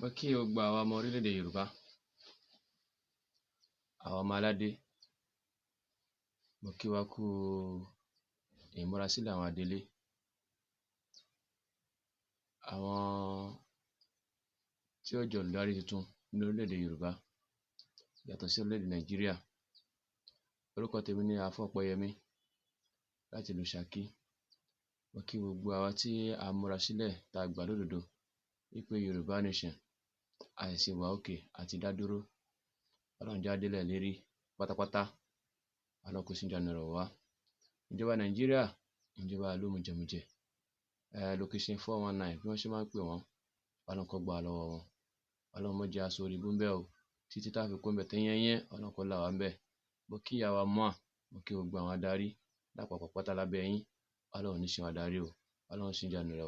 Mo kí gbogbo àwa ọmọ orílẹ̀-èdè Yorùbá, àwa ọmọ aládé, mo kí wa kú ìmúrasílẹ̀ àwọn adelé. Àwọn tí ó jẹ́ olùdarí tuntun ní orílẹ̀-èdè Yorùbá yàtọ̀ sí orílẹ̀-èdè Nàìjíríà. Orúkọ tèmi ni Àáfà Ọpẹ́yẹmí láti ìlú Ṣakí. Mo kí gbogbo àwa tí a múra sílẹ̀ tá a gbà lódodo wípé Yorùbá nation àìsí wà òkè àti dádúró. Ọlọ́run jẹ́ á délẹ̀ lérí pátápátá. Ọlọ́run kó síjànú rẹ̀ wá. Ìjọba Nàìjíríà, ìjọba olómujẹmujẹ, location 419 bí wọ́n ṣe máa ń pè wọ́n, Ọlọ́run kó gbà á lọ́wọ́ wọn. Ọlọ́run má jẹ́ á sórí ibú ńbẹ̀ o, títí tá fi kúrò ńbẹ̀ tán yányán, Ọlọ́run kó là wá ńbẹ̀. Mo kí ìyá wa MOA, mo kí gbogbo àwọn adarí lápapọ̀ pátá lábẹ́ yín. Ọlọ́run ò ní ṣì wá darí o, Ọlọ́run síjànú rẹ̀ wá.